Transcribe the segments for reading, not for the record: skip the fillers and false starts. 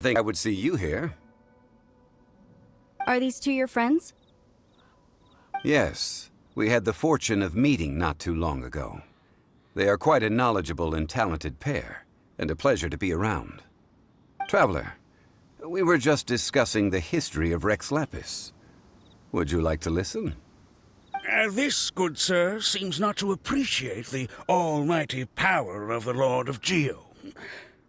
think I would see you here. Are these two your friends? Yes, we had the fortune of meeting not too long ago. They are quite a knowledgeable and talented pair, and a pleasure to be around. Traveler, we were just discussing the history of Rex Lapis. Would you like to listen? This, good sir, seems not to appreciate the almighty power of the Lord of Geo.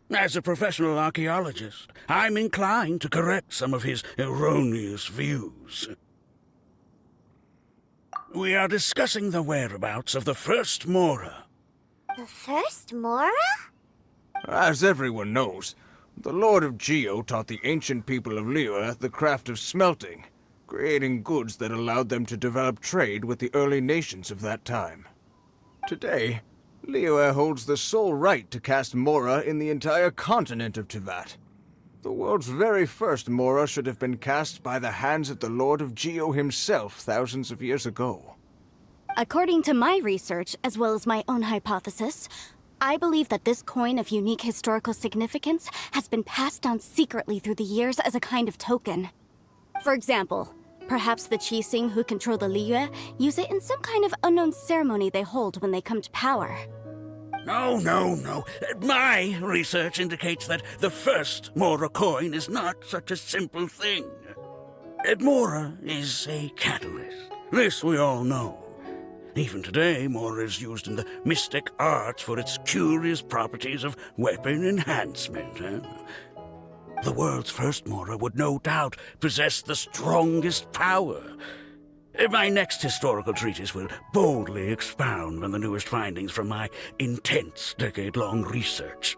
As a professional archaeologist, I'm inclined to correct some of his erroneous views. We are discussing the whereabouts of the first Mora. The first Mora? As everyone knows, the Lord of Geo taught the ancient people of Liyue the craft of smelting, creating goods that allowed them to develop trade with the early nations of that time. Today, Liyue holds the sole right to cast Mora in the entire continent of Teyvat. The world's very first Mora should have been cast by the hands of the Lord of Geo himself thousands of years ago. According to my research, as well as my own hypothesis, I believe that this coin of unique historical significance has been passed down secretly through the years as a kind of token. For example, perhaps the Qixing who control the Liyue use it in some kind of unknown ceremony they hold when they come to power. No. My research indicates that the first Mora coin is not such a simple thing. Mora is a catalyst. This we all know. Even today, Mora is used in the mystic arts for its curious properties of weapon enhancement. The world's first Mora would no doubt possess the strongest power. My next historical treatise will boldly expound on the newest findings from my intense decade-long research.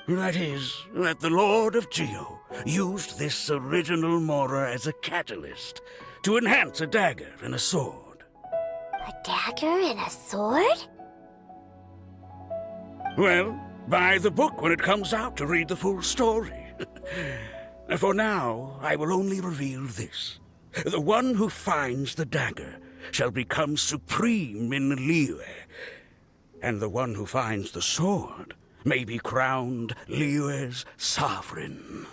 That is, that the Lord of Geo used this original Mora as a catalyst to enhance a dagger and a sword. A dagger and a sword? Well, buy the book when it comes out to read the full story. For now, I will only reveal this. The one who finds the dagger shall become supreme in Liyue, and the one who finds the sword may be crowned Liyue's sovereign.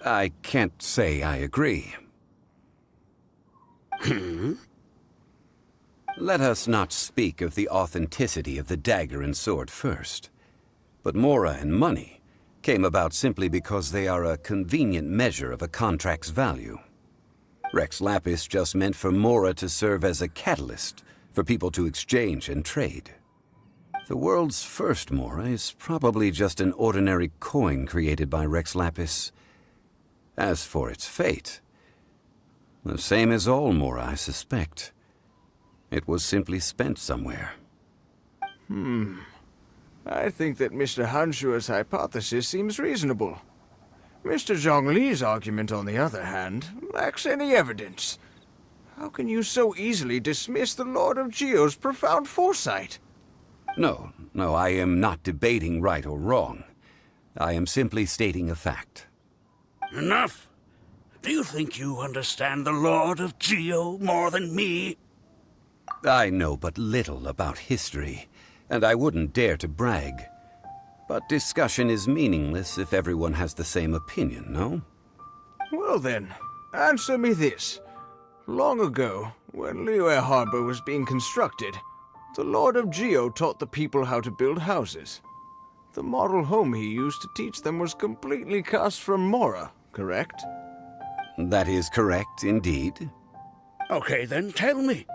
I can't say I agree. Let us not speak of the authenticity of the dagger and sword first. But Mora and money came about simply because they are a convenient measure of a contract's value. Rex Lapis just meant for Mora to serve as a catalyst for people to exchange and trade. The world's first Mora is probably just an ordinary coin created by Rex Lapis. As for its fate, the same as all Mora, I suspect. It was simply spent somewhere. I think that Mr. Hanshua's hypothesis seems reasonable. Mr. Zhongli's argument, on the other hand, lacks any evidence. How can you so easily dismiss the Lord of Geo's profound foresight? No, I am not debating right or wrong. I am simply stating a fact. Enough! Do you think you understand the Lord of Geo more than me? I know but little about history, and I wouldn't dare to brag. But discussion is meaningless if everyone has the same opinion, no? Well then, answer me this. Long ago, when Liyue Harbor was being constructed, the Lord of Geo taught the people how to build houses. The model home he used to teach them was completely cast from Mora, correct? That is correct, indeed. Okay, then tell me.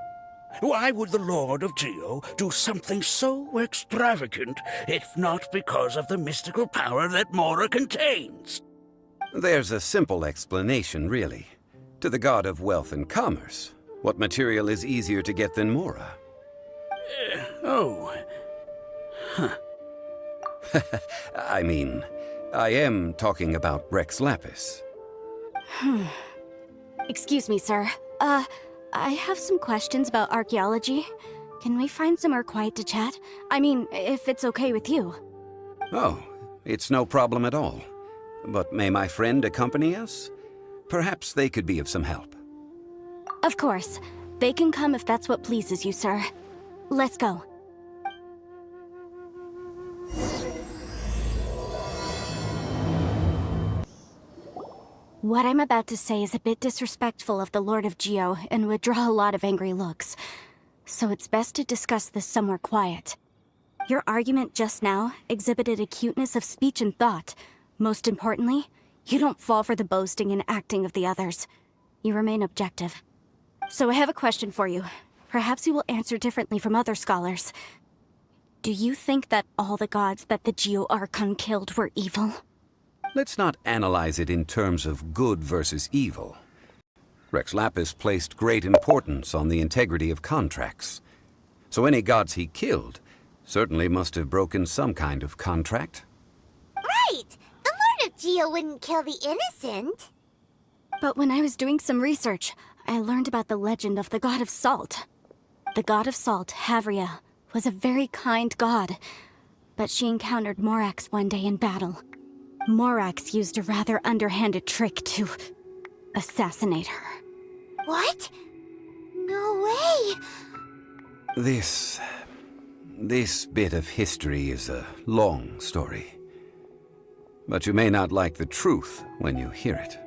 Why would the Lord of Geo do something so extravagant, if not because of the mystical power that Mora contains? There's a simple explanation, really. To the god of wealth and commerce, what material is easier to get than Mora? I mean, I am talking about Rex Lapis. Excuse me, sir. I have some questions about archaeology. Can we find somewhere quiet to chat? I mean, if it's okay with you. Oh, it's no problem at all. But may my friend accompany us? Perhaps they could be of some help. Of course. They can come if that's what pleases you, sir. Let's go. What I'm about to say is a bit disrespectful of the Lord of Geo and would draw a lot of angry looks. So it's best to discuss this somewhere quiet. Your argument just now exhibited acuteness of speech and thought. Most importantly, you don't fall for the boasting and acting of the others. You remain objective. So I have a question for you. Perhaps you will answer differently from other scholars. Do you think that all the gods that the Geo Archon killed were evil? Let's not analyze it in terms of good versus evil. Rex Lapis placed great importance on the integrity of contracts. So any gods he killed certainly must have broken some kind of contract. Right! The Lord of Geo wouldn't kill the innocent. But when I was doing some research, I learned about the legend of the god of salt. The god of salt, Havria, was a very kind god, but she encountered Morax one day in battle. Morax used a rather underhanded trick to assassinate her. What? No way! This bit of history is a long story. But you may not like the truth when you hear it.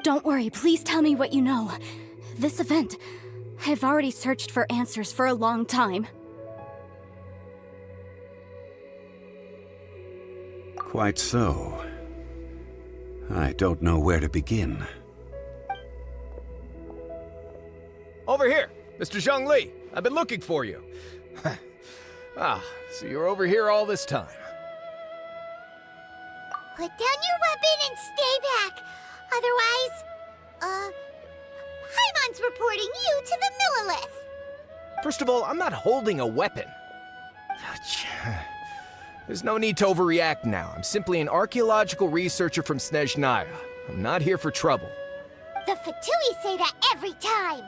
Don't worry, please tell me what you know. This event, I've already searched for answers for a long time. Quite so. I don't know where to begin. Over here, Mr. Zhongli. I've been looking for you. So you're over here all this time. Put down your weapon and stay back. Otherwise, Paimon's reporting you to the Millilith. First of all, I'm not holding a weapon. There's no need to overreact now. I'm simply an archaeological researcher from Snezhnaya. I'm not here for trouble. The Fatui say that every time.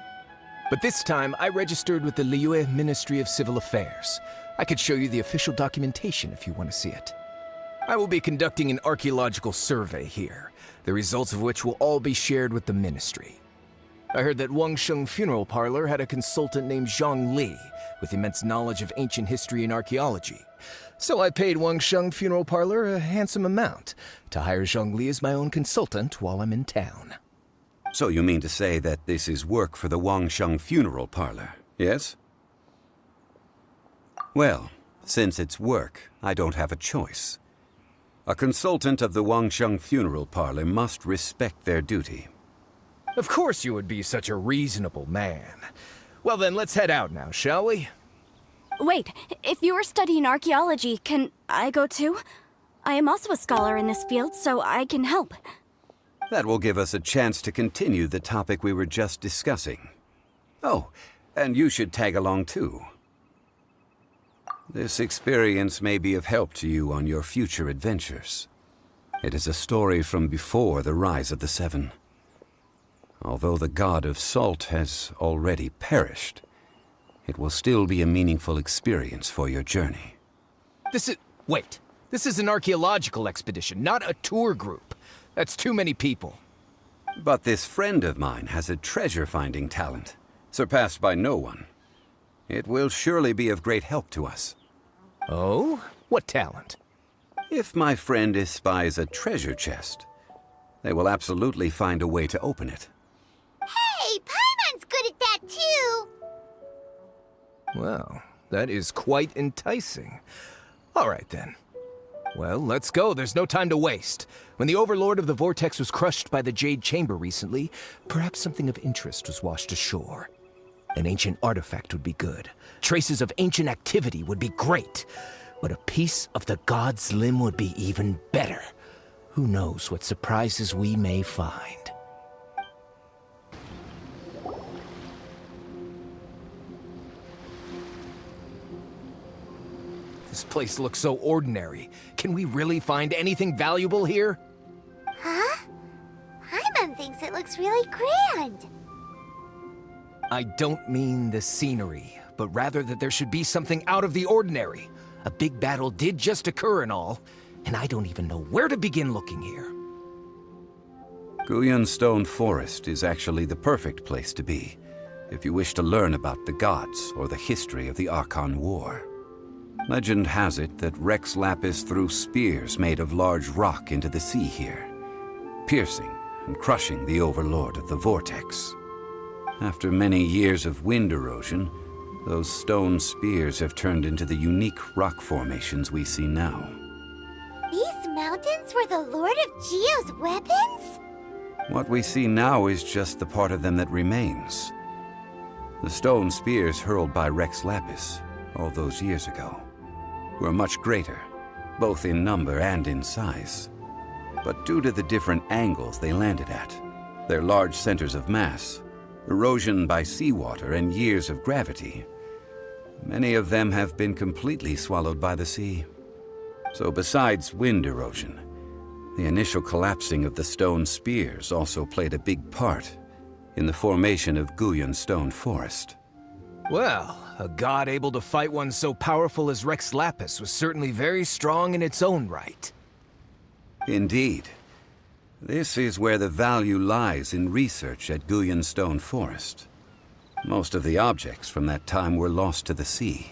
But this time, I registered with the Liyue Ministry of Civil Affairs. I could show you the official documentation if you want to see it. I will be conducting an archaeological survey here, the results of which will all be shared with the ministry. I heard that Wangsheng Funeral Parlor had a consultant named Zhongli, with immense knowledge of ancient history and archaeology. So I paid Wangsheng Funeral Parlor a handsome amount to hire Zhongli as my own consultant while I'm in town. So you mean to say that this is work for the Wangsheng Funeral Parlor, yes? Well, since it's work, I don't have a choice. A consultant of the Wangsheng Funeral Parlor must respect their duty. Of course you would be such a reasonable man. Well then, let's head out now, shall we? Wait, if you are studying archaeology, can I go too? I am also a scholar in this field, so I can help. That will give us a chance to continue the topic we were just discussing. Oh, and you should tag along too. This experience may be of help to you on your future adventures. It is a story from before the rise of the Seven. Although the god of salt has already perished, it will still be a meaningful experience for your journey. Wait. This is an archaeological expedition, not a tour group. That's too many people. But this friend of mine has a treasure-finding talent, surpassed by no one. It will surely be of great help to us. Oh? What talent? If my friend espies a treasure chest, they will absolutely find a way to open it. Hey, Paimon's good at that too. Well, that is quite enticing. All right then. Well, let's go. There's no time to waste. When the Overlord of the Vortex was crushed by the Jade Chamber recently, perhaps something of interest was washed ashore. An ancient artifact would be good. Traces of ancient activity would be great. But a piece of the god's limb would be even better. Who knows what surprises we may find. This place looks so ordinary. Can we really find anything valuable here? Huh? Paimon thinks it looks really grand. I don't mean the scenery, but rather that there should be something out of the ordinary. A big battle did just occur and all, and I don't even know where to begin looking here. Guyan Stone Forest is actually the perfect place to be, if you wish to learn about the gods or the history of the Archon War. Legend has it that Rex Lapis threw spears made of large rock into the sea here, piercing and crushing the overlord of the vortex. After many years of wind erosion, those stone spears have turned into the unique rock formations we see now. These mountains were the Lord of Geo's weapons? What we see now is just the part of them that remains. The stone spears hurled by Rex Lapis all those years ago were much greater, both in number and in size. But due to the different angles they landed at, their large centers of mass, erosion by seawater, and years of gravity, many of them have been completely swallowed by the sea. So besides wind erosion, the initial collapsing of the stone spears also played a big part in the formation of Guyan Stone Forest. Well, a god able to fight one so powerful as Rex Lapis was certainly very strong in its own right. Indeed. This is where the value lies in research at Guyan Stone Forest. Most of the objects from that time were lost to the sea.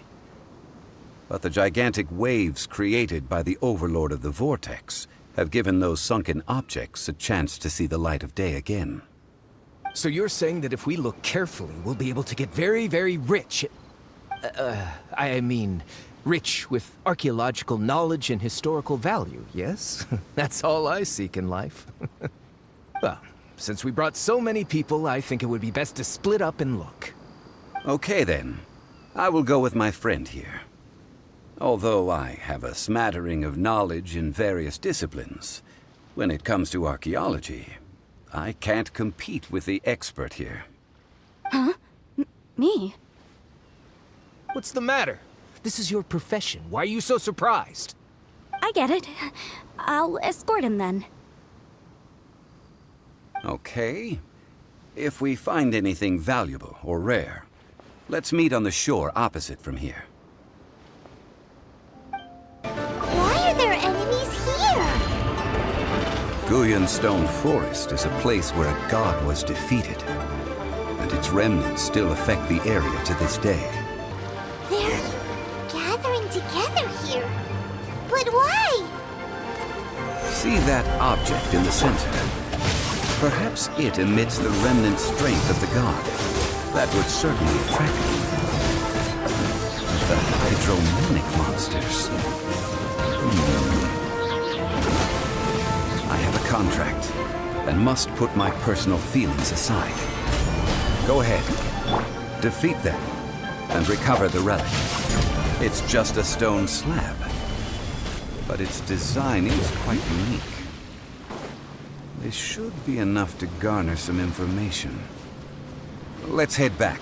But the gigantic waves created by the overlord of the vortex have given those sunken objects a chance to see the light of day again. So you're saying that if we look carefully, we'll be able to get very, very rich. I mean, rich with archaeological knowledge and historical value, yes? That's all I seek in life. Well, since we brought so many people, I think it would be best to split up and look. Okay then. I will go with my friend here. Although I have a smattering of knowledge in various disciplines, when it comes to archaeology, I can't compete with the expert here. Huh? Me? What's the matter? This is your profession. Why are you so surprised? I get it. I'll escort him then. Okay. If we find anything valuable or rare, let's meet on the shore opposite from here. Why are there enemies here? Guyan Stone Forest is a place where a god was defeated, and its remnants still affect the area to this day. They're gathering together here. But why? See that object in the center? Perhaps it emits the remnant strength of the god. That would certainly attract them. The hydromonic monsters. I have a contract, and must put my personal feelings aside. Go ahead. Defeat them, and recover the relic. It's just a stone slab, but its design is quite unique. This should be enough to garner some information. Let's head back.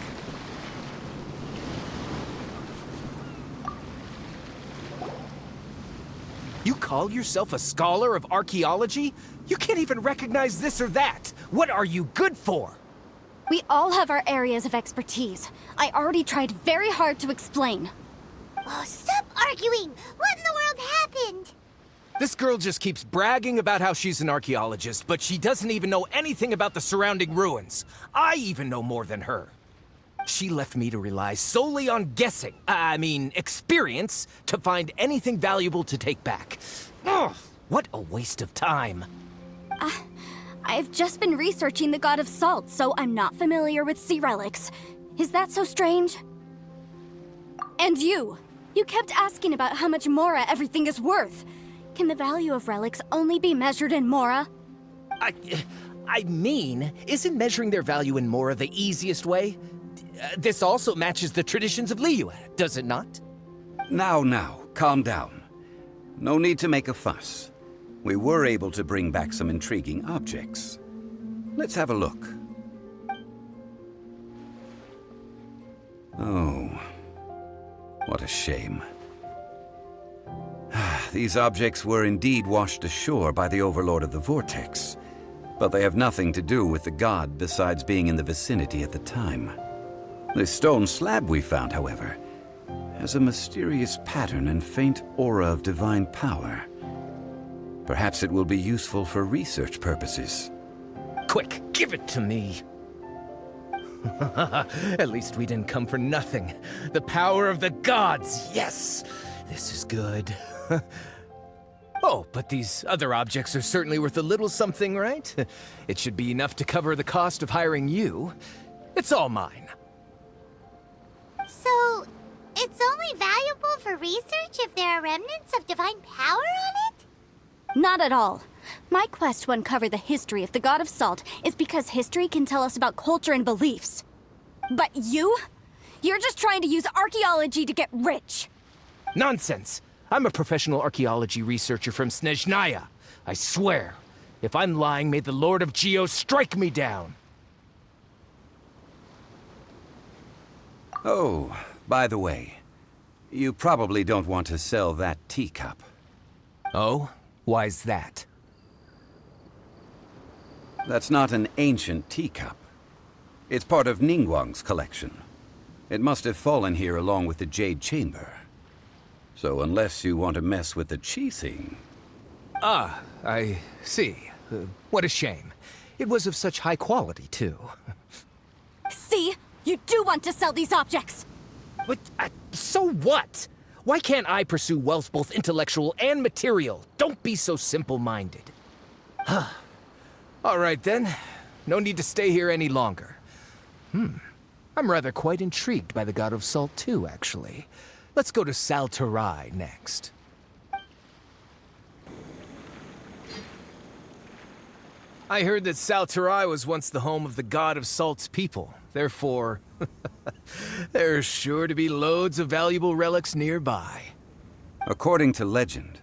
You call yourself a scholar of archaeology? You can't even recognize this or that. What are you good for? We all have our areas of expertise. I already tried very hard to explain. Oh, stop arguing! What in the world happened? This girl just keeps bragging about how she's an archaeologist, but she doesn't even know anything about the surrounding ruins. I even know more than her. She left me to rely solely on guessing, experience, to find anything valuable to take back. Ugh, what a waste of time. I've just been researching the god of salt, so I'm not familiar with sea relics. Is that so strange? And you kept asking about how much Mora everything is worth. Can the value of relics only be measured in Mora? Isn't measuring their value in Mora the easiest way? This also matches the traditions of Liyue, does it not? Now, calm down. No need to make a fuss. We were able to bring back some intriguing objects. Let's have a look. Oh, what a shame. These objects were indeed washed ashore by the overlord of the vortex, but they have nothing to do with the god besides being in the vicinity at the time. This stone slab we found, however, has a mysterious pattern and faint aura of divine power. Perhaps it will be useful for research purposes. Quick, give it to me. At least we didn't come for nothing. The power of the gods, yes! This is good. Oh, but these other objects are certainly worth a little something, right? It should be enough to cover the cost of hiring you. It's all mine. So, it's only valuable for research if there are remnants of divine power on it? Not at all. My quest to uncover the history of the God of Salt is because history can tell us about culture and beliefs. But you? You're just trying to use archaeology to get rich. Nonsense! I'm a professional archaeology researcher from Snezhnaya. I swear. If I'm lying, may the Lord of Geo strike me down. Oh, by the way, you probably don't want to sell that teacup. Oh? Why's that? That's not an ancient teacup. It's part of Ningguang's collection. It must have fallen here along with the Jade Chamber. So unless you want to mess with the Qixing... Ah, I see. What a shame. It was of such high quality, too. See? You do want to sell these objects! But, so what? Why can't I pursue wealth both intellectual and material? Don't be so simple-minded. All right, then. No need to stay here any longer. I'm rather quite intrigued by the God of Salt, too, actually. Let's go to Sal Flore next. I heard that Sal Flore was once the home of the God of Salt's people. Therefore, there's sure to be loads of valuable relics nearby. According to legend,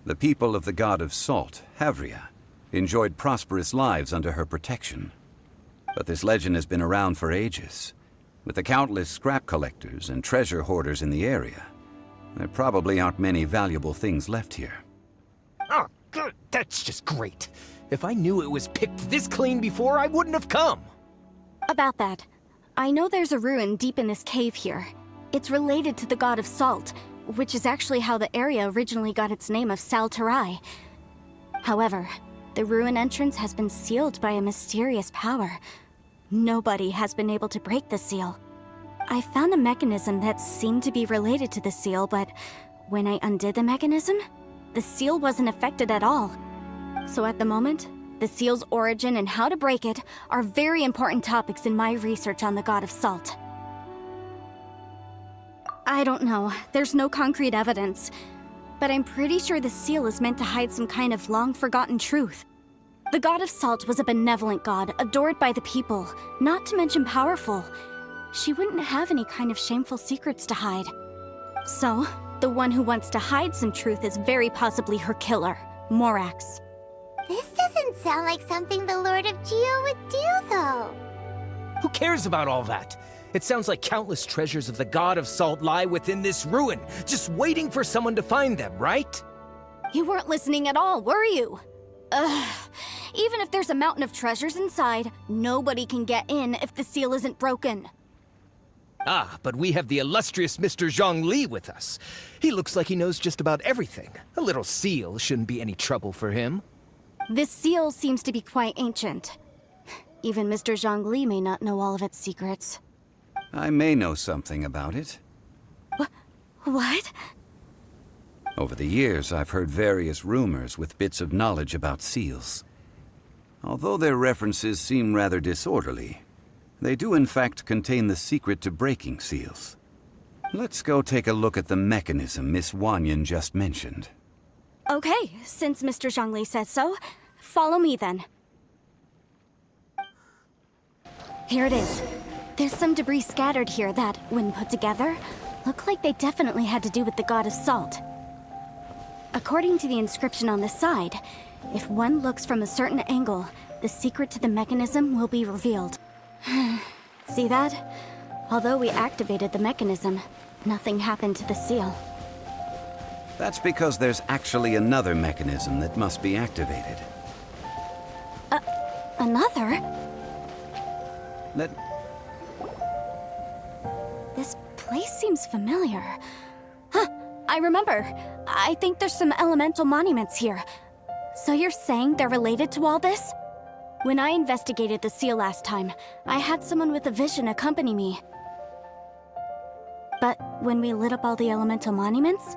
the people of the God of Salt, Havria, enjoyed prosperous lives under her protection. But this legend has been around for ages. With the countless scrap collectors and treasure hoarders in the area, there probably aren't many valuable things left here. Oh, good. That's just great. If I knew it was picked this clean before, I wouldn't have come. About that, I know there's a ruin deep in this cave here. It's related to the God of Salt, which is actually how the area originally got its name of Sal Flore. However, the ruin entrance has been sealed by a mysterious power. Nobody has been able to break the seal. I found a mechanism that seemed to be related to the seal, but when I undid the mechanism, the seal wasn't affected at all. So at the moment, the seal's origin and how to break it are very important topics in my research on the God of Salt. I don't know, there's no concrete evidence, but I'm pretty sure the seal is meant to hide some kind of long-forgotten truth. The God of Salt was a benevolent god, adored by the people, not to mention powerful. She wouldn't have any kind of shameful secrets to hide. So, the one who wants to hide some truth is very possibly her killer, Morax. This doesn't sound like something the Lord of Geo would do, though. Who cares about all that? It sounds like countless treasures of the God of Salt lie within this ruin, just waiting for someone to find them, right? You weren't listening at all, were you? Ugh. Even if there's a mountain of treasures inside, nobody can get in if the seal isn't broken. Ah, but we have the illustrious Mr. Zhongli with us. He looks like he knows just about everything. A little seal shouldn't be any trouble for him. This seal seems to be quite ancient. Even Mr. Zhongli may not know all of its secrets. I may know something about it. What? Over the years, I've heard various rumors with bits of knowledge about seals. Although their references seem rather disorderly, they do in fact contain the secret to breaking seals. Let's go take a look at the mechanism Miss Wanyan just mentioned. Okay, since Mr. Zhongli says so, follow me then. Here it is. There's some debris scattered here that, when put together, look like they definitely had to do with the God of Salt. According to the inscription on the side, if one looks from a certain angle, the secret to the mechanism will be revealed. See that? Although we activated the mechanism, nothing happened to the seal. That's because there's actually another mechanism that must be activated. Another? Let... This place seems familiar. Huh, I remember. I think there's some elemental monuments here. So you're saying they're related to all this? When I investigated the seal last time, I had someone with a vision accompany me. But when we lit up all the elemental monuments,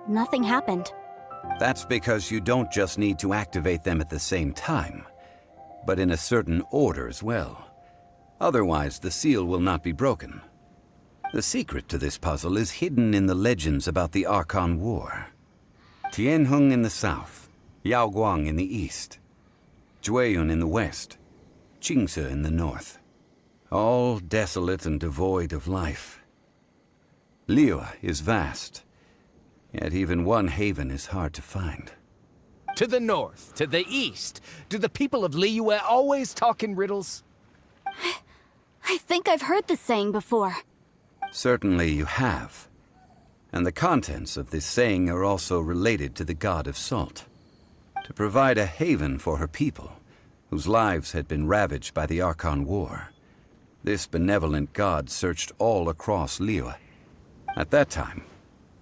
nothing happened. That's because you don't just need to activate them at the same time, but in a certain order as well. Otherwise, the seal will not be broken. The secret to this puzzle is hidden in the legends about the Archon War. Tianheng in the south, Yaoguang in the east, Jueyun in the west, Qingce in the north. All desolate and devoid of life. Liyue is vast, yet even one haven is hard to find. To the north, to the east. Do the people of Liyue always talk in riddles? I think I've heard this saying before. Certainly you have. And the contents of this saying are also related to the god of salt. To provide a haven for her people, whose lives had been ravaged by the Archon War, this benevolent god searched all across Liyue. At that time,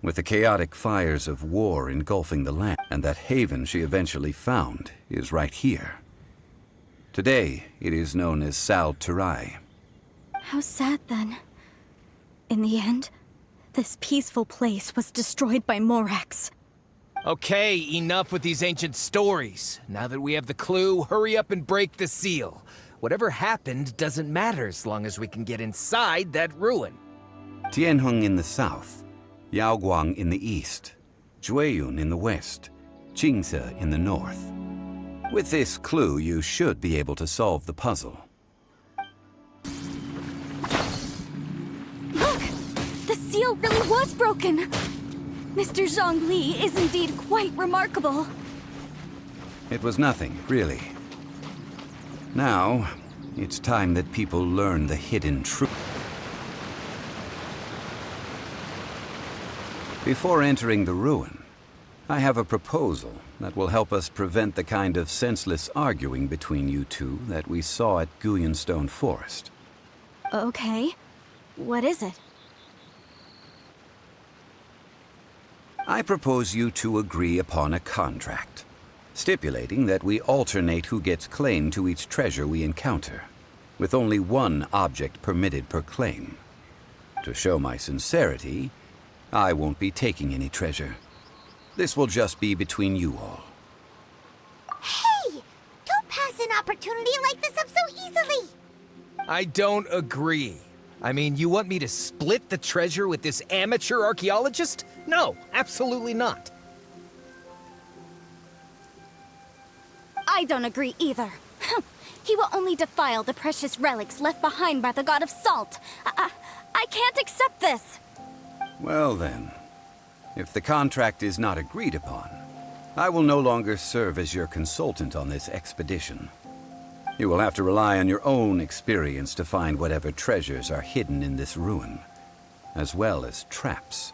with the chaotic fires of war engulfing the land, and that haven she eventually found is right here. Today, it is known as Sal Flore. How sad then. In the end, this peaceful place was destroyed by Morax. Okay, enough with these ancient stories. Now that we have the clue, hurry up and break the seal. Whatever happened doesn't matter as long as we can get inside that ruin. Tianheng in the south, Yaoguang in the east, Jueyun in the west, Qingce in the north. With this clue, you should be able to solve the puzzle. Look! The seal really was broken! Mr. Zhongli is indeed quite remarkable. It was nothing, really. Now, it's time that people learn the hidden truth. Before entering the ruin, I have a proposal that will help us prevent the kind of senseless arguing between you two that we saw at Guyenstone Forest. Okay. What is it? I propose you two agree upon a contract, stipulating that we alternate who gets claim to each treasure we encounter, with only one object permitted per claim. To show my sincerity, I won't be taking any treasure. This will just be between you all. Hey! Don't pass an opportunity like this up so easily! I don't agree. I mean, you want me to split the treasure with this amateur archaeologist? No, absolutely not. I don't agree either. He will only defile the precious relics left behind by the god of salt. I can't accept this. Well then, if the contract is not agreed upon, I will no longer serve as your consultant on this expedition. You will have to rely on your own experience to find whatever treasures are hidden in this ruin, as well as traps.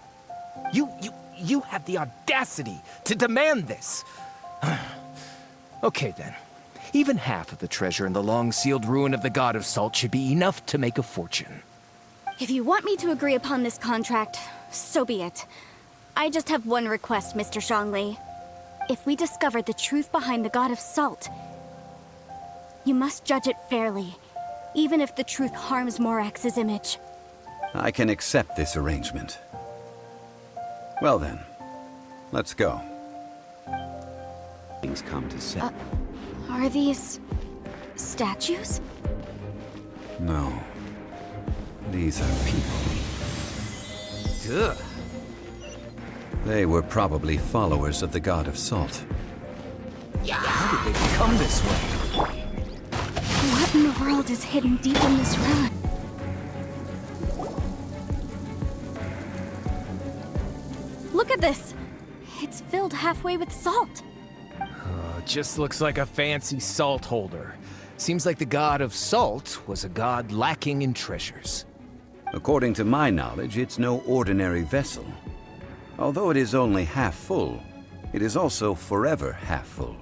You have the audacity to demand this. Okay then. Even half of the treasure in the long-sealed ruin of the God of Salt should be enough to make a fortune. If you want me to agree upon this contract, so be it. I just have one request, Mr. Zhongli. If we discover the truth behind the God of Salt, you must judge it fairly, even if the truth harms Morax's image. I can accept this arrangement. Well then, let's go. Things come to set. Are these statues? No. These are people. Ugh. They were probably followers of the God of Salt. How did they become this way? What in the world is hidden deep in this ruin? Look at this! It's filled halfway with salt. Just looks like a fancy salt holder. Seems like the God of Salt was a god lacking in treasures. According to my knowledge, it's no ordinary vessel. Although it is only half full, it is also forever half full.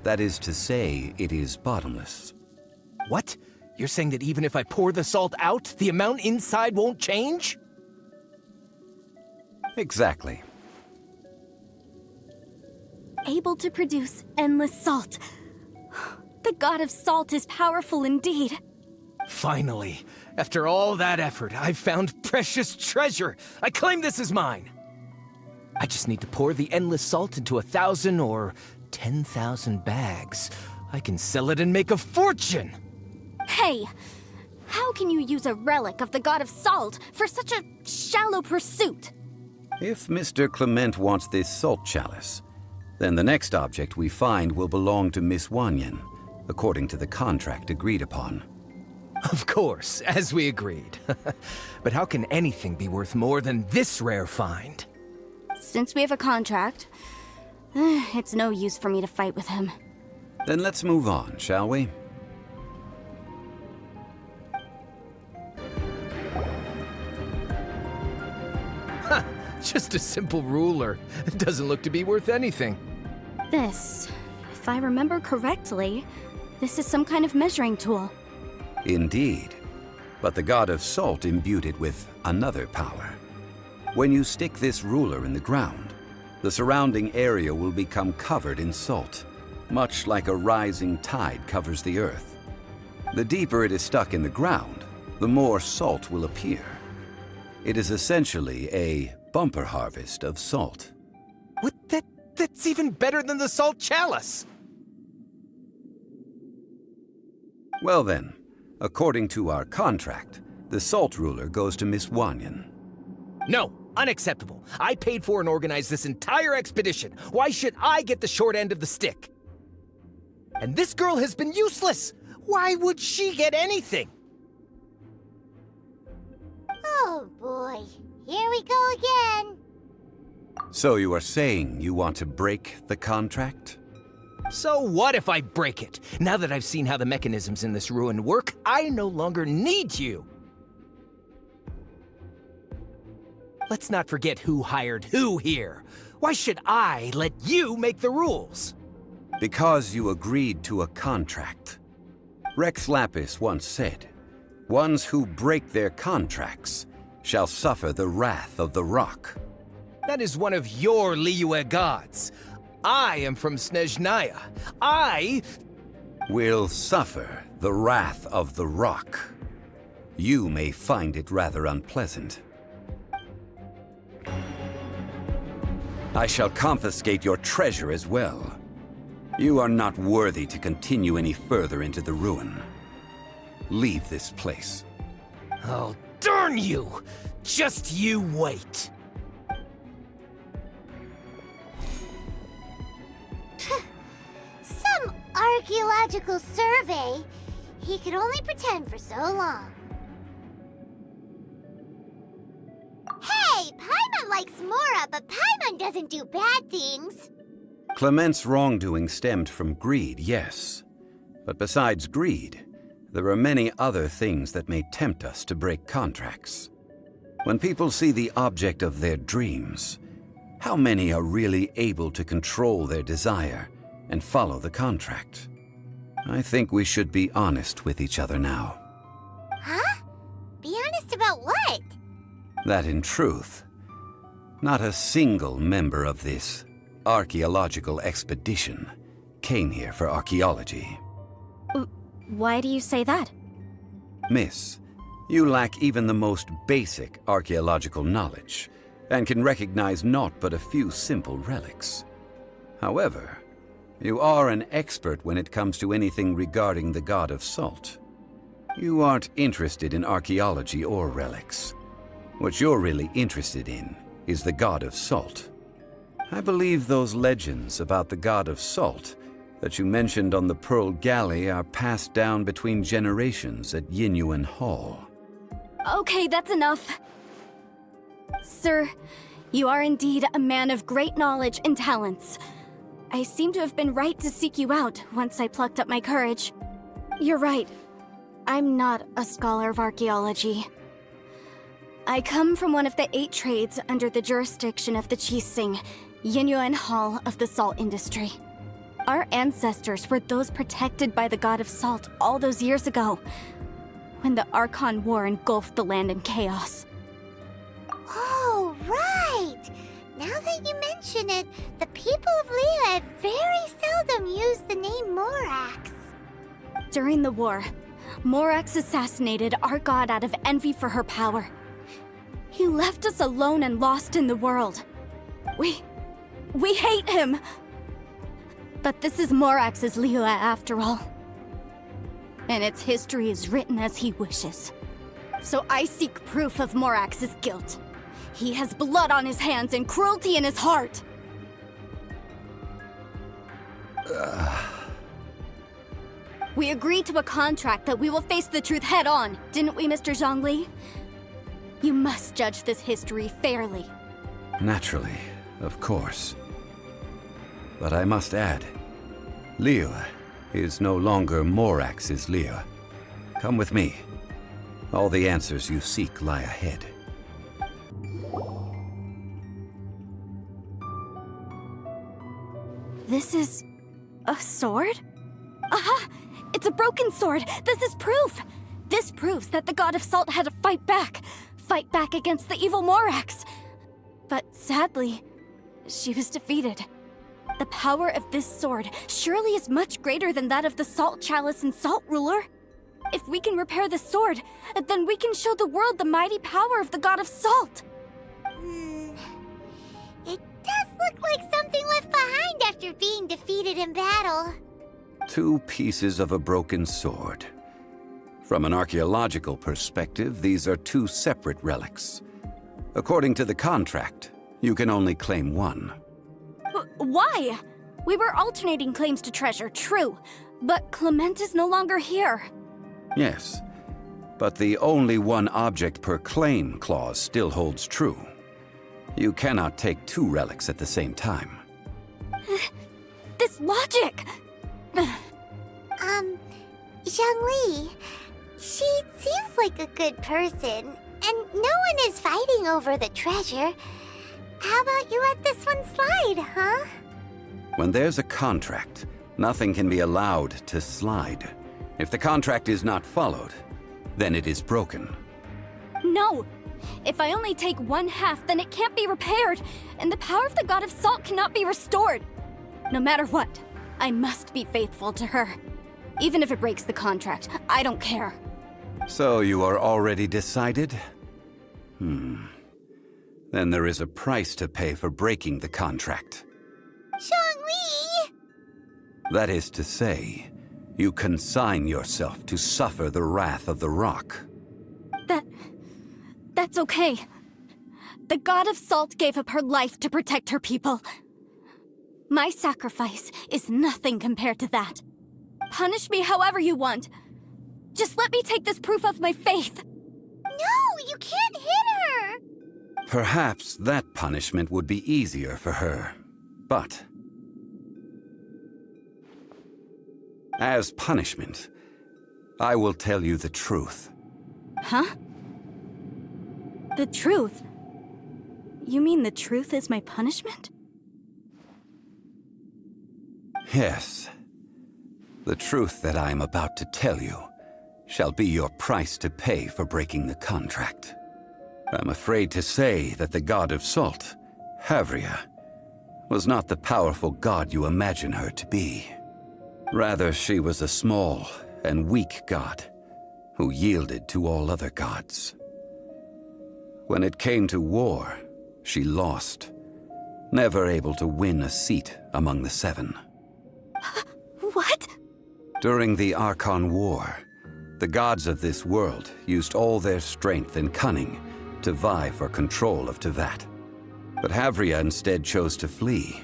That is to say, it is bottomless. What? You're saying that even if I pour the salt out, the amount inside won't change? Exactly. Able to produce endless salt. The God of Salt is powerful indeed. Finally, after all that effort, I've found precious treasure. I claim this as mine. I just need to pour the endless salt into 1,000 or 10,000 bags. I can sell it and make a fortune! Hey! How can you use a relic of the god of salt for such a shallow pursuit? If Mr. Clement wants this salt chalice, then the next object we find will belong to Miss Wanyan, according to the contract agreed upon. Of course, as we agreed. But how can anything be worth more than this rare find? Since we have a contract, it's no use for me to fight with him. Then let's move on, shall we? Just a simple ruler. It doesn't look to be worth anything. This, if I remember correctly, this is some kind of measuring tool. Indeed. But the god of salt imbued it with another power. When you stick this ruler in the ground, the surrounding area will become covered in salt, much like a rising tide covers the earth. The deeper it is stuck in the ground, the more salt will appear. It is essentially a bumper harvest of salt. What? That's even better than the salt chalice! Well then, according to our contract, the salt ruler goes to Miss Wanyan. No, unacceptable. I paid for and organized this entire expedition. Why should I get the short end of the stick? And this girl has been useless. Why would she get anything? Oh boy, here we go again. So you are saying you want to break the contract? So what if I break it? Now that I've seen how the mechanisms in this ruin work, I no longer need you. Let's not forget who hired who here. Why should I let you make the rules? Because you agreed to a contract. Rex Lapis once said, "Ones who break their contracts shall suffer the wrath of the rock." That is one of your Liyue gods. I am from Snezhnaya. I Will suffer the wrath of the rock. You may find it rather unpleasant. I shall confiscate your treasure as well. You are not worthy to continue any further into the ruin. Leave this place. Oh, darn you! Just you wait. Some archaeological survey. He could only pretend for so long. Hey, Paimon likes Mora, but Paimon doesn't do bad things. Clement's wrongdoing stemmed from greed, yes. But besides greed, there are many other things that may tempt us to break contracts. When people see the object of their dreams, how many are really able to control their desire and follow the contract? I think we should be honest with each other now. Huh? Be honest about what? That in truth, not a single member of this archaeological expedition came here for archaeology. Why do you say that? Miss, you lack even the most basic archaeological knowledge, and can recognize naught but a few simple relics. However, you are an expert when it comes to anything regarding the god of salt. You aren't interested in archaeology or relics. What you're really interested in is the god of salt. I believe those legends about the god of salt that you mentioned on the Pearl Galley are passed down between generations at Yinyuan Hall. Okay, that's enough. Sir, you are indeed a man of great knowledge and talents. I seem to have been right to seek you out once I plucked up my courage. You're right. I'm not a scholar of archaeology. I come from one of the 8 trades under the jurisdiction of the Qixing, Yinyuan Hall of the salt industry. Our ancestors were those protected by the god of salt all those years ago, when the Archon War engulfed the land in chaos. Oh, right! Now that you mention it, the people of Liyue very seldom use the name Morax. During the war, Morax assassinated our god out of envy for her power. He left us alone and lost in the world. We hate him! But this is Morax's Liyue after all. And its history is written as he wishes. So I seek proof of Morax's guilt. He has blood on his hands and cruelty in his heart! We agreed to a contract that we will face the truth head on, didn't we, Mr. Zhongli? You must judge this history fairly. Naturally, of course. But I must add, Liyue is no longer Morax's Liyue. Come with me. All the answers you seek lie ahead. This is a sword? Aha! It's a broken sword! This is proof! This proves that the God of Salt had to fight back against the evil Morax. But sadly, she was defeated. The power of this sword surely is much greater than that of the Salt Chalice and Salt Ruler. If we can repair the sword, then we can show the world the mighty power of the God of Salt. It does look like something left behind after being defeated in battle. 2 pieces of a broken sword. From an archaeological perspective, these are 2 separate relics. According to the contract, you can only claim one. Why? We were alternating claims to treasure, true. But Clement is no longer here. Yes, but the only one object per claim clause still holds true. You cannot take 2 relics at the same time. This logic! Zhongli, she seems like a good person, and no one is fighting over the treasure. How about you let this one slide, huh? When there's a contract, nothing can be allowed to slide. If the contract is not followed, then it is broken. No! If I only take 1/2, then it can't be repaired, and the power of the God of Salt cannot be restored. No matter what, I must be faithful to her. Even if it breaks the contract, I don't care. So you are already decided? Then there is a price to pay for breaking the contract. Zhongli! That is to say, you consign yourself to suffer the wrath of the rock. That's okay. The God of Salt gave up her life to protect her people. My sacrifice is nothing compared to that. Punish me however you want. Just let me take this proof of my faith. No, you can't hit her! Perhaps that punishment would be easier for her, but as punishment, I will tell you the truth. Huh? The truth? You mean the truth is my punishment? Yes. The truth that I am about to tell you shall be your price to pay for breaking the contract. I'm afraid to say that the God of Salt, Havria, was not the powerful god you imagine her to be. Rather, she was a small and weak god who yielded to all other gods. When it came to war, she lost, never able to win a seat among the 7. What? During the Archon War, the gods of this world used all their strength and cunning to vie for control of Teyvat. But Havria instead chose to flee.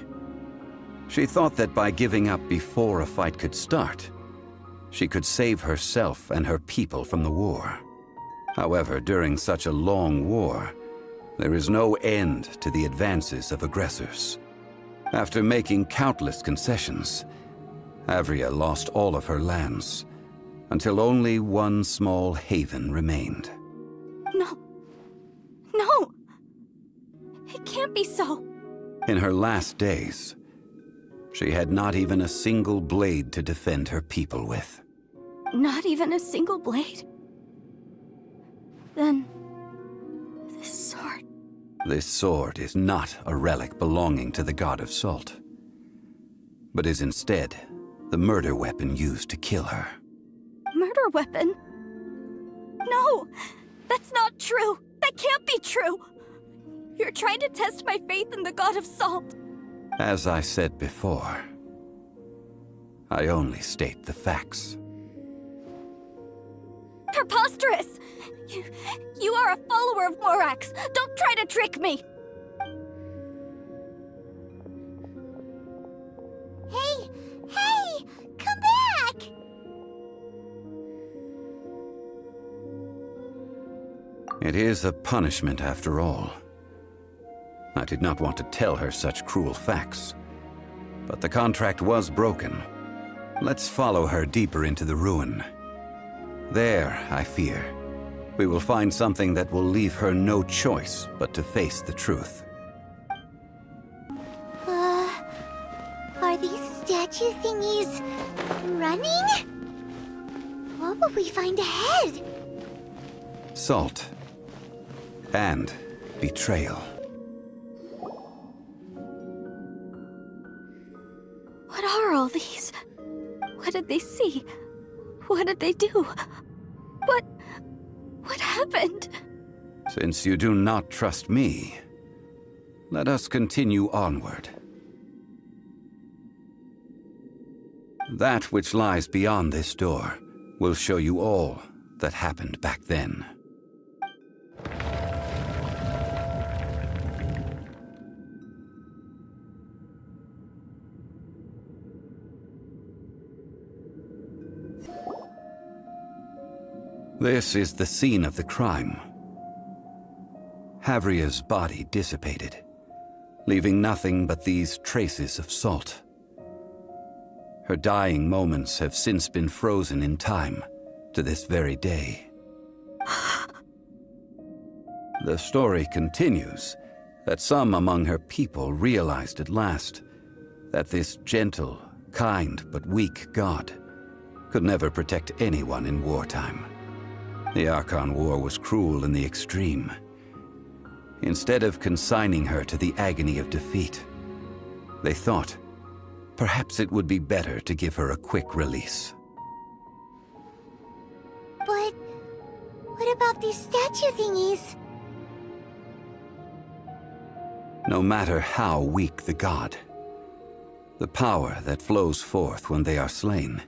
She thought that by giving up before a fight could start, she could save herself and her people from the war. However, during such a long war, there is no end to the advances of aggressors. After making countless concessions, Havria lost all of her lands, until only one small haven remained. No! It can't be so. In her last days, she had not even a single blade to defend her people with. Not even a single blade? Then... this sword... This sword is not a relic belonging to the God of Salt, but is instead the murder weapon used to kill her. Murder weapon? No! That's not true! That can't be true! You're trying to test my faith in the god of salt. As I said before, I only state the facts. Preposterous! You are a follower of Morax. Don't try to trick me! Hey! Hey! Come back! It is a punishment after all. I did not want to tell her such cruel facts, but the contract was broken. Let's follow her deeper into the ruin. There, I fear, we will find something that will leave her no choice but to face the truth. Are these statue thingies running? What will we find ahead? Salt. And betrayal. What are all these? What did they see? What did they do? What happened? Since you do not trust me, let us continue onward. That which lies beyond this door will show you all that happened back then. This is the scene of the crime. Havria's body dissipated, leaving nothing but these traces of salt. Her dying moments have since been frozen in time to this very day. The story continues that some among her people realized at last that this gentle, kind, but weak god could never protect anyone in wartime. The Archon War was cruel in the extreme. Instead of consigning her to the agony of defeat, they thought perhaps it would be better to give her a quick release. But what about these statue thingies? No matter how weak the god, the power that flows forth when they are slain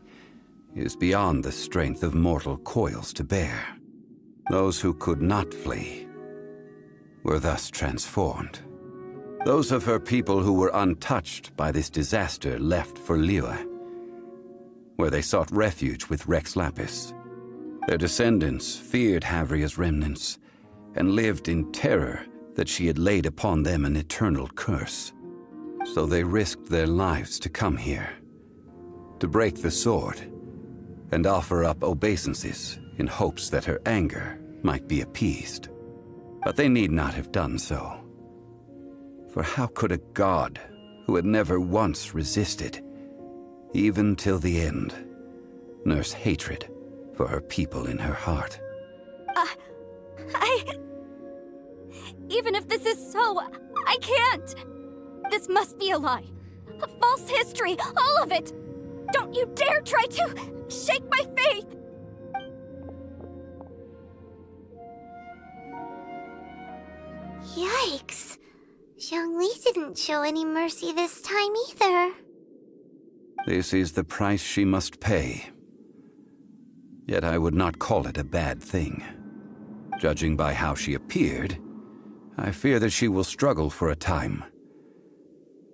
is beyond the strength of mortal coils to bear. Those who could not flee were thus transformed. Those of her people who were untouched by this disaster left for Liyue, where they sought refuge with Rex Lapis. Their descendants feared Havria's remnants and lived in terror that she had laid upon them an eternal curse. So they risked their lives to come here, to break the sword and offer up obeisances in hopes that her anger might be appeased. But they need not have done so. For how could a god who had never once resisted, even till the end, nurse hatred for her people in her heart? Even if this is so, I can't! This must be a lie. A false history, all of it! Don't you dare try to shake my faith! Yikes. Zhongli didn't show any mercy this time either. This is the price she must pay. Yet I would not call it a bad thing. Judging by how she appeared, I fear that she will struggle for a time.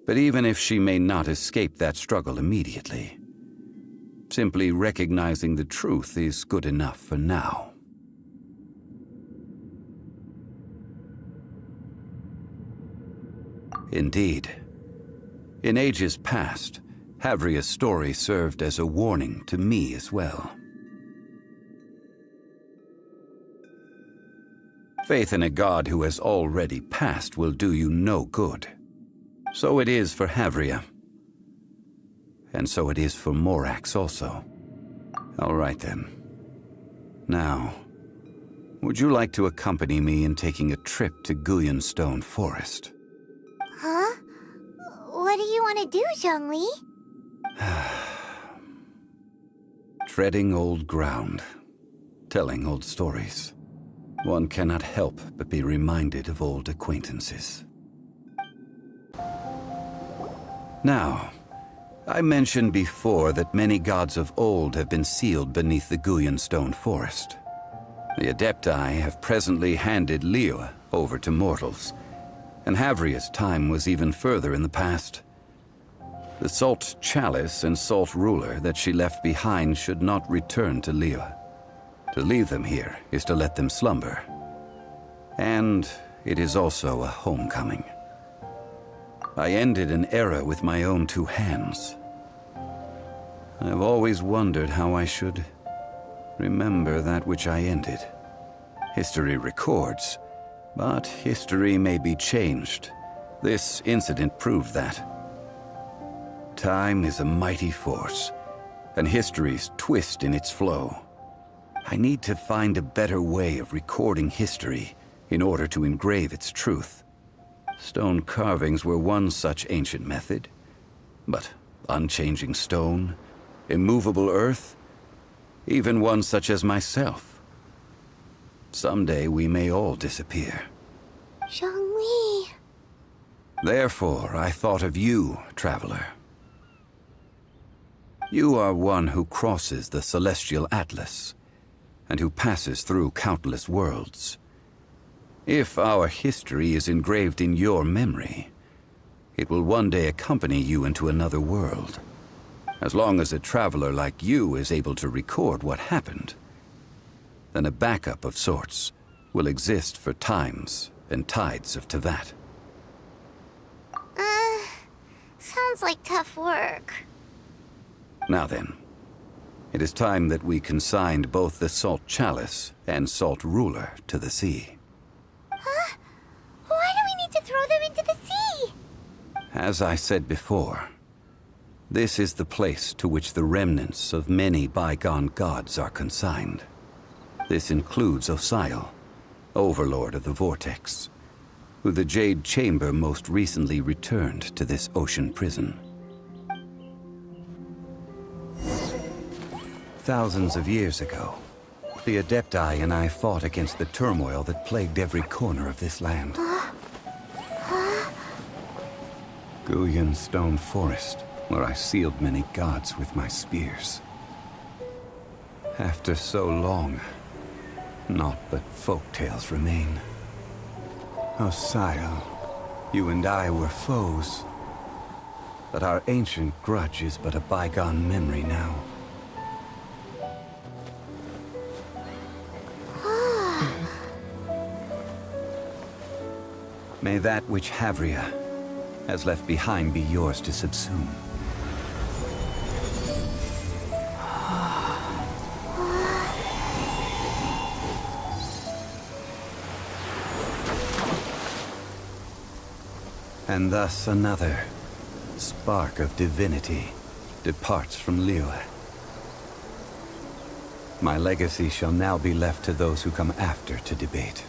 But even if she may not escape that struggle immediately, simply recognizing the truth is good enough for now. Indeed, in ages past, Havria's story served as a warning to me as well. Faith in a god who has already passed will do you no good. So it is for Havria. And so it is for Morax also. All right then. Now, would you like to accompany me in taking a trip to Guyanstone Forest? Huh? What do you want to do, Zhongli? Treading old ground, telling old stories. one cannot help but be reminded of old acquaintances. Now, I mentioned before that many gods of old have been sealed beneath the Guyan stone forest. The Adepti have presently handed Liyue over to mortals, and Havria's time was even further in the past. The Salt Chalice and Salt Ruler that she left behind should not return to Liyue. To leave them here is to let them slumber. And it is also a homecoming. I ended an era with my own two hands. I've always wondered how I should remember that which I ended. History records, but history may be changed. This incident proved that. Time is a mighty force, and history's twist in its flow. I need to find a better way of recording history in order to engrave its truth. Stone carvings were one such ancient method, but unchanging stone, immovable earth, even one such as myself. Someday we may all disappear. Zhongli. Therefore, I thought of you, traveler. You are one who crosses the celestial atlas, and who passes through countless worlds. If our history is engraved in your memory, it will one day accompany you into another world. As long as a traveler like you is able to record what happened, then a backup of sorts will exist for times and tides of Teyvat. Sounds like tough work. Now then, it is time that we consigned both the Salt Chalice and Salt Ruler to the sea. Huh? Why do we need to throw them into the sea? As I said before, this is the place to which the remnants of many bygone gods are consigned. This includes Osial, Overlord of the Vortex, who the Jade Chamber most recently returned to this ocean prison. Thousands of years ago, the Adepti and I fought against the turmoil that plagued every corner of this land. Guyan Stone Forest, where I sealed many gods with my spears. After so long, naught but folk tales remain. Osial, you and I were foes, but our ancient grudge is but a bygone memory now. May that which Havria has left behind be yours to subsume. And thus another spark of divinity departs from Liyue. My legacy shall now be left to those who come after to debate.